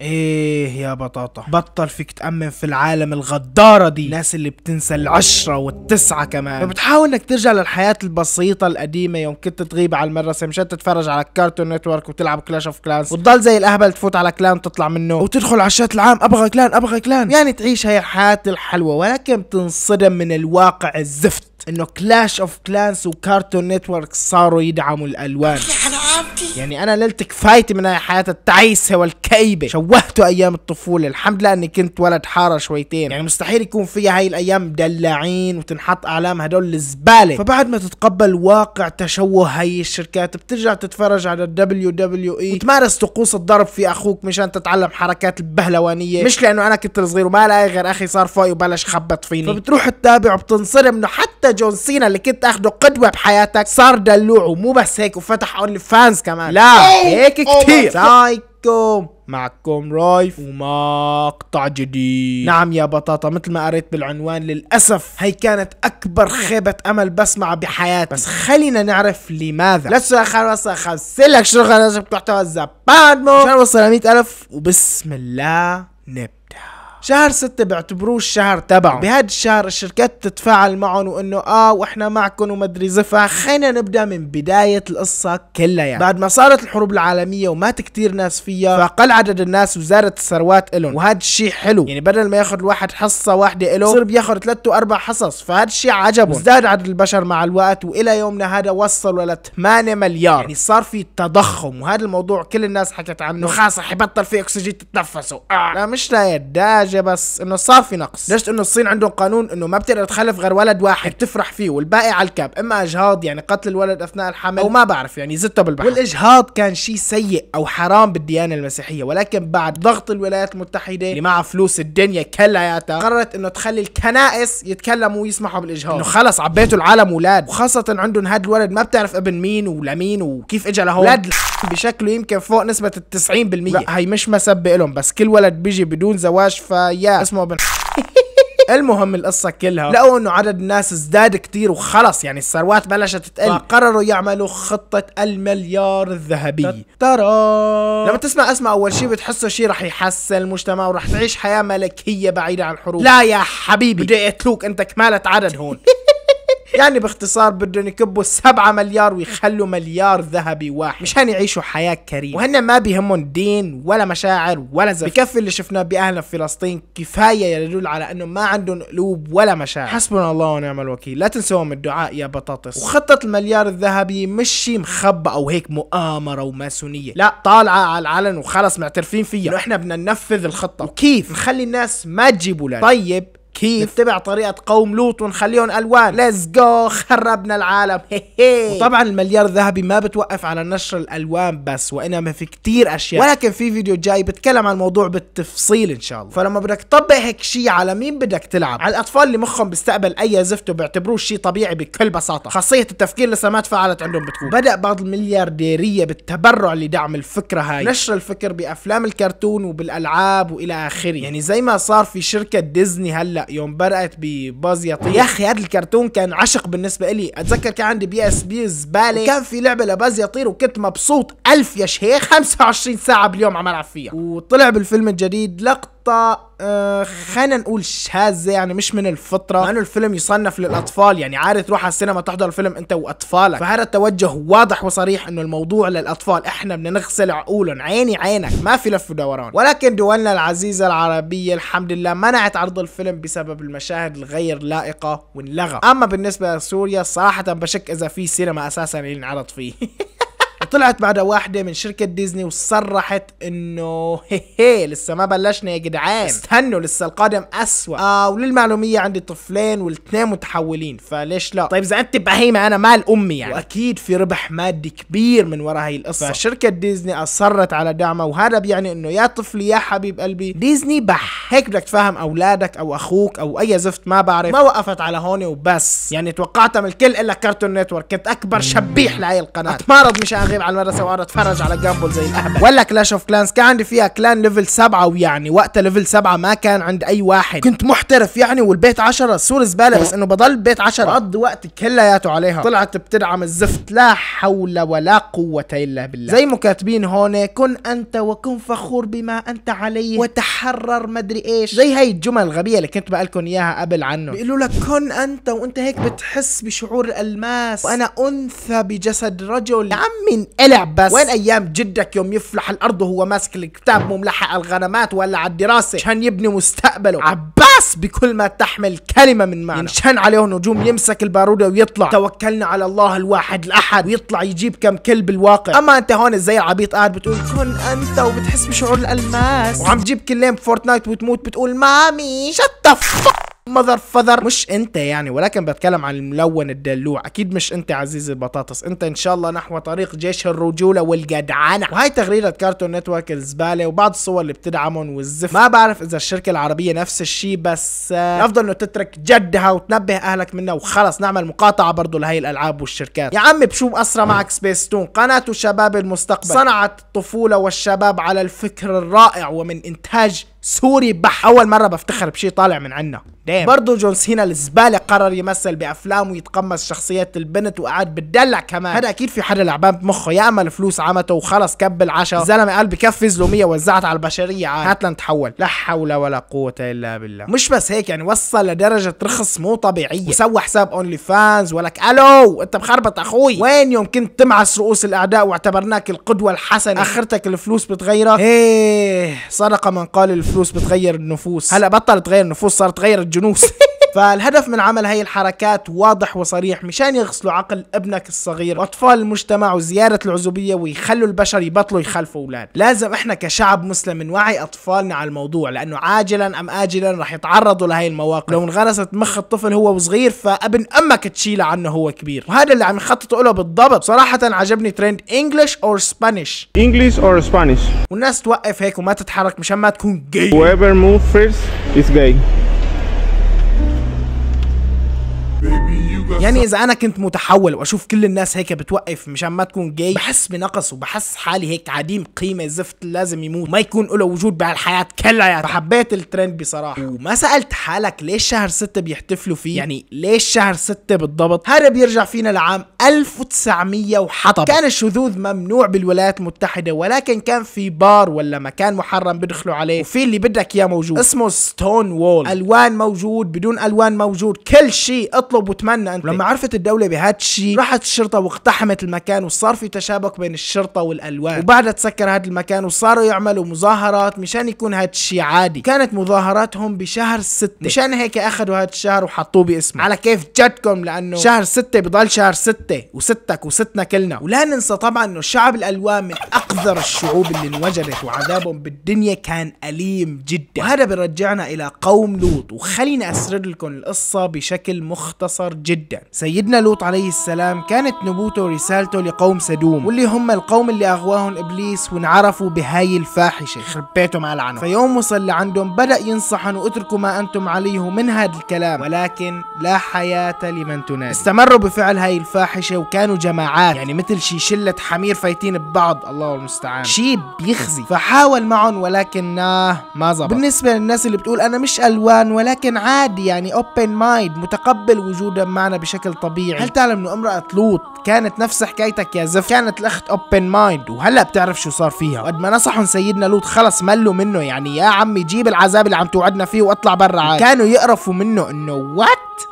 ايه يا بطاطا، بطل فيك تأمن في العالم الغدارة دي، الناس اللي بتنسى العشرة والتسعة كمان، فبتحاول انك ترجع للحياة البسيطة القديمة يوم كنت تغيب على المدرسة مشان تتفرج على كارتون نتورك وتلعب كلاش اوف كلانس، وتضل زي الاهبل تفوت على كلان وتطلع منه وتدخل على الشات العام ابغى كلان ابغى كلان، يعني تعيش هاي الحياة الحلوة، ولكن بتنصدم من الواقع الزفت انه كلاش اوف كلانس وكارتون نتورك صاروا يدعموا الالوان. يعني انا ليلت كفايتي من هاي الحياة التعيسة والكئيبة، شوهتوا ايام الطفولة، الحمد لله اني كنت ولد حارة شويتين، يعني مستحيل يكون فيها هاي الايام مدلعين وتنحط اعلام هدول الزبالة. فبعد ما تتقبل واقع تشوه هاي الشركات بترجع تتفرج على WWE وتمارس طقوس الضرب في اخوك مشان تتعلم حركات البهلوانية، مش لانه انا كنت صغير وما لاقي غير اخي صار فوقي وبلش خبط فيني، فبتروح تتابع وبتنصدم انه حتى جون سينا اللي كنت اخده قدوة بحياتك صار دلوع، ومو بس هيك وفتح اونلي فانز كمان، لا هيك كتير. سايكم معكم رايف ومقطع جديد. نعم يا بطاطا، مثل ما قريت بالعنوان للأسف هي كانت أكبر خيبة أمل بسمعها بحياتي، بس خلينا نعرف لماذا. لسه خلص خلصلك شغل لازم محتوى الزباد مو عشان نوصل 100,000 وبسم الله نبدأ. شهر 6 بيعتبروه الشهر تبعه، بهذا الشهر الشركات تتفاعل معهم وانه واحنا معكم ومدري زفا. خلينا نبدا من بداية القصة كلها. يعني بعد ما صارت الحروب العالمية ومات كتير ناس فيها، فقل عدد الناس وزادت الثروات الهم، وهذا الشيء حلو، يعني بدل ما ياخذ الواحد حصة واحدة له صار بياخذ 3 و4 حصص، فهذا الشيء عجبهم. ازداد عدد البشر مع الوقت والى يومنا هذا وصلوا ل 8 مليار، يعني صار في تضخم، وهذا الموضوع كل الناس حكت عنه، خلاص حيبطل في اكسجين تتنفسوا. لا مش لا بس انه صار في نقص. ليش؟ انه الصين عندهم قانون انه ما بتقدر تخلف غير ولد واحد تفرح فيه، والباقي على الكاب، اما اجهاض يعني قتل الولد اثناء الحمل او ما بعرف يعني زته بالبحر. والاجهاض كان شيء سيء او حرام بالديانه المسيحيه، ولكن بعد ضغط الولايات المتحده اللي معها فلوس الدنيا كلياتها قررت انه تخلي الكنائس يتكلموا ويسمحوا بالاجهاض، انه خلص عبيتوا العالم اولاد، وخاصه عندهم هذا الولد ما بتعرف ابن مين ولمين وكيف اجى لهون، اولاد بشكله يمكن فوق نسبه 90%. لا هي مش مسبه لهم، بس كل ولد بيجي بدون زواج فيا اسمه ابن المهم القصة كلها لقوا انه عدد الناس ازداد كتير وخلص، يعني الثروات بلشت تقل، فقرروا يعملوا خطة المليار الذهبي. ترى لما تسمع اسمها اول شيء بتحسه شيء رح يحسن المجتمع ورح تعيش حياة ملكية بعيدة عن الحروب. لا يا حبيبي، بدي يقتلوك انت كمالة عدد هون. يعني باختصار بدهم يكبوا 7 مليار ويخلوا مليار ذهبي واحد مشان يعيشوا حياة كريمة، وهن ما بيهمهم دين ولا مشاعر ولا زف. بكفي اللي شفناه بأهلنا في فلسطين كفاية يدل على انه ما عندهم قلوب ولا مشاعر. حسبنا الله ونعم الوكيل. لا تنسوا من الدعاء يا بطاطس. وخطة المليار الذهبي مش شي مخبى او هيك مؤامرة وماسونية، لا طالعة على العلن وخلص معترفين فيها انه احنا بدنا ننفذ الخطة. وكيف نخلي الناس ما تجيب اولاد؟ طيب كيف نتبع طريقة قوم لوط ونخليهم ألوان. ليتس جو، خربنا العالم. وطبعا المليار الذهبي ما بتوقف على نشر الألوان بس، وإنما في كتير أشياء، ولكن في فيديو جاي بتكلم عن الموضوع بالتفصيل إن شاء الله. فلما بدك تطبق هيك شيء على مين بدك تلعب؟ على الأطفال اللي مخهم بيستقبل أي زفت وبيعتبروه شيء طبيعي بكل بساطة، خاصية التفكير لسه ما تفعلت عندهم. بتكون بدأ بعض المليارديرية بالتبرع لدعم الفكرة هاي، نشر الفكر بأفلام الكرتون وبالألعاب وإلى آخره. يعني زي ما صار في شركة ديزني هلا يوم بدأت بباز يطير. يا اخي هذا الكرتون كان عشق بالنسبه لي، اتذكر كان عندي PSP زباله كان في لعبه لباز يطير وكنت مبسوط 1000 يا شيخ. 25 ساعه باليوم عم العب فيها. وطلع بالفيلم الجديد لقطه خلينا نقول شاذة، يعني مش من الفطرة، مع انه الفيلم يصنف للاطفال، يعني عادي تروح على السينما تحضر الفيلم انت واطفالك، فهذا التوجه واضح وصريح انه الموضوع للاطفال، احنا بدنا نغسل عقولهم، عيني عينك ما في لف ودوران. ولكن دولنا العزيزة العربية الحمد لله منعت عرض الفيلم بسبب المشاهد الغير لائقة وانلغى. اما بالنسبة لسوريا صراحة بشك اذا في سينما اساسا ينعرض فيه. طلعت بعدها واحدة من شركة ديزني وصرحت انه هي لسه ما بلشنا يا جدعان، استنوا لسه القادم اسوأ. وللمعلومية عندي طفلين والاثنين متحولين، فليش لا؟ طيب اذا انت بهيمة انا مال امي يعني. واكيد في ربح مادي كبير من وراء هي القصة، فشركة ديزني اصرت على دعمها، وهذا بيعني انه يا طفلي يا حبيب قلبي ديزني بح هيك بدك تفهم اولادك او اخوك او اي زفت ما بعرف. ما وقفت على هون وبس، يعني توقعتها من الكل الا كارتون نتورك، كنت اكبر شبيح لهي القناة، اتمارض مش اغيب اغيب على المدرسه واقعد اتفرج على جامبل زي الاهبل. ولا كلاش اوف كلانز كان عندي فيها كلان ليفل 7، ويعني وقتها ليفل 7 ما كان عند اي واحد، كنت محترف يعني، والبيت 10 سور زباله، بس انه بضل بيت 10 بقضي وقتي كلياته عليها. طلعت بتدعم الزفت، لا حول ولا قوه الا بالله. زي مكاتبين هون كن انت وكن فخور بما انت عليه وتحرر مدري ايش، زي هي الجمل الغبيه اللي كنت بقلكم اياها قبل عنه. بيقولوا لك كن انت وانت هيك بتحس بشعور الالماس، وانا انثى بجسد رجل. يا عمي انقلع بس، وين ايام جدك يوم يفلح الارض وهو ماسك الكتاب مو ملحق الغنمات ولا على الدراسه عشان يبني مستقبله؟ عباس بكل ما تحمل كلمه من معنى. ينشن عليه نجوم، يمسك الباروده ويطلع توكلنا على الله الواحد الاحد، ويطلع يجيب كم كل بالواقع. اما انت هون زي العبيط قاعد بتقول كن انت وبتحس بشعور الالماس، وعم تجيب كلين بفورتنايت وتموت بتقول مامي شت مذر فذر. مش انت يعني، ولكن بتكلم عن الملون الدلوع. اكيد مش انت عزيزي البطاطس، انت ان شاء الله نحو طريق جيش الرجوله والجدعنه. وهي تغريده كارتون نتورك الزباله وبعض الصور اللي بتدعمهم والزفت. ما بعرف اذا الشركه العربيه نفس الشيء، بس افضل انه تترك جدها وتنبه اهلك منها وخلص، نعمل مقاطعه برضه لهي الالعاب والشركات. يا عمي بشو اسرى معك سبيس تون، قناه شباب المستقبل صنعت الطفوله والشباب على الفكر الرائع ومن انتاج سوري بح. اول مره بفتخر بشي طالع من عنا. برضه جون سينا الزباله قرر يمثل بافلام ويتقمص شخصيات البنت وقعد بتدلع كمان. هذا اكيد في حدا لعبان بمخه، يا اما الفلوس عمته وخلص كب العشاء. الزلمه قال بكفي زلوميه وزعت على البشريه عاد، هات لنتحول. لا حول ولا قوه الا بالله. مش بس هيك يعني، وصل لدرجه رخص مو طبيعيه، وسوى حساب اونلي فانز. ولك الو انت مخربط اخوي، وين يوم كنت تمعس رؤوس الاعداء واعتبرناك القدوه الحسنه، اخرتك الفلوس بتغيرك. ايه صدق من قال الفلوس بتغير النفوس، هلا بطلت تغير النفوس صارت تغير الجنوس. فالهدف من عمل هي الحركات واضح وصريح، مشان يغسلوا عقل ابنك الصغير واطفال المجتمع وزياده العزوبيه، ويخلوا البشر يبطلوا يخلفوا اولاد. لازم احنا كشعب مسلم نوعي اطفالنا على الموضوع، لانه عاجلا ام اجلا رح يتعرضوا لهي المواقف. لو انغرست مخ الطفل هو وصغير فابن امك تشيله عنه هو كبير، وهذا اللي عم يخططوا له بالضبط. صراحه عجبني ترند انجلش اور سبانيش، English or Spanish. والناس توقف هيك وما تتحرك مشان ما تكون جاي. Whoever moves first is gay. يعني اذا انا كنت متحول واشوف كل الناس هيك بتوقف مشان ما تكون جاي، بحس بنقص وبحس حالي هيك عديم قيمه، زفت لازم يموت ما يكون له وجود بهالحياه كلها. فحبيت الترند بصراحه. وما سالت حالك ليش شهر 6 بيحتفلوا فيه؟ يعني ليش شهر 6 بالضبط؟ هذا بيرجع فينا لعام 1900 وحطب. كان الشذوذ ممنوع بالولايات المتحده، ولكن كان في بار ولا مكان محرم بيدخلوا عليه، وفي اللي بدك اياه موجود اسمه ستون وول. الوان موجود، بدون الوان موجود، كل شيء اطلب وتمنى انت. لما عرفت الدولة بهذا الشيء راحت الشرطة واقتحمت المكان، وصار في تشابك بين الشرطة والألوان. وبعدها تسكر هذا المكان وصاروا يعملوا مظاهرات مشان يكون هذا الشيء عادي. كانت مظاهراتهم بشهر 6، مشان هيك أخذوا هذا الشهر وحطوه باسمه على كيف جدكم، لأنه شهر 6 بضل شهر 6 وستك وستنا كلنا. ولا ننسى طبعا إنه شعب الألوان من أقذر الشعوب اللي انوجدت، وعذابهم بالدنيا كان أليم جدا. وهذا بيرجعنا إلى قوم لوط، وخليني أسرد لكم القصة بشكل مختصر جدا. سيدنا لوط عليه السلام كانت نبوته ورسالته لقوم سدوم، واللي هم القوم اللي اغواهم ابليس وانعرفوا بهاي الفاحشه، خرب بيتهم على عنهم. فيوم وصل لعندهم بدا ينصحن واتركوا ما انتم عليه من هذا الكلام، ولكن لا حياه لمن تنادي. استمروا بفعل هاي الفاحشه وكانوا جماعات، يعني مثل شي شله حمير فايتين ببعض، الله المستعان، شي بيخزي. فحاول معهم ولكن ما زبط. بالنسبه للناس اللي بتقول انا مش الوان ولكن عادي، يعني اوبن مايند، متقبل وجودهم معنا بشكل طبيعي. هل تعلم انه امرأة لوط كانت نفس حكايتك يا زف؟ كانت الاخت اوبن مايند، وهلا بتعرف شو صار فيها. وقد ما نصحهم سيدنا لوط خلص ملوا منه، يعني يا عمي جيب العذاب اللي عم توعدنا فيه واطلع برا عادي. كانوا يقرفوا منه انه وات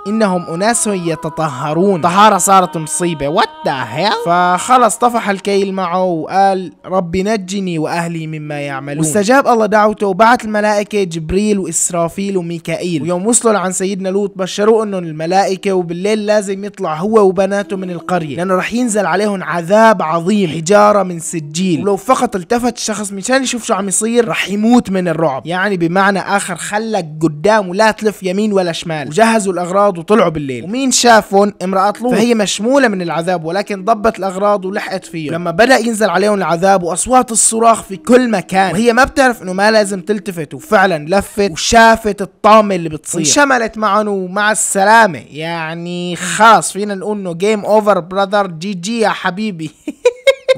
انهم اناس يتطهرون، طهارة صارت مصيبة، وات ذا هيل. فخلص طفح الكيل معه وقال ربي نجني واهلي مما يعملون. واستجاب الله دعوته وبعث الملائكة جبريل واسرافيل وميكائيل. ويوم وصلوا لعند سيدنا لوط بشروه انه الملائكة وبالليل لازم يطلع هو وبناته من القرية، لانه رح ينزل عليهم عذاب عظيم، حجارة من سجيل، ولو فقط التفت الشخص مشان يشوف شو عم يصير رح يموت من الرعب. يعني بمعنى اخر خلك قدام ولا تلف يمين ولا شمال. وجهزوا الاغراض وطلعوا بالليل، ومين شافهم؟ امرأة لوط، فهي مشمولة من العذاب ولكن ضبت الاغراض ولحقت فيه. لما بدأ ينزل عليهم العذاب واصوات الصراخ في كل مكان، وهي ما بتعرف انه ما لازم تلتفت، وفعلا لفت وشافت الطامة اللي بتصير، انشملت معهم ومع السلامة. يعني خلاص فينا نقول انه جيم اوفر براذر، جي جي يا حبيبي.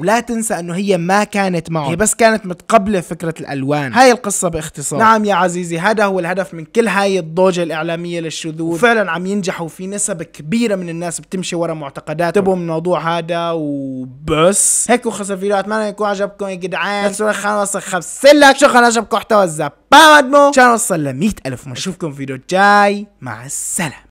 ولا تنسى انه هي ما كانت معه، هي بس كانت متقبلة فكرة الالوان. هاي القصة باختصار. نعم يا عزيزي، هذا هو الهدف من كل هاي الضوجة الاعلامية للشذوذ، وفعلا عم ينجحوا في نسب كبيرة من الناس بتمشي ورا معتقداتهم. انتبهوا من الموضوع هذا وبس. هيك وخلص الفيديو، اتمنى يكون عجبكم يا جدعان. لا تنسوا خلينا نوصل 5 لايك. شكرا عجبكم محتوى الزبامة عشان نوصل ل 100,000. ونشوفكم في فيديو جاي. مع السلامة.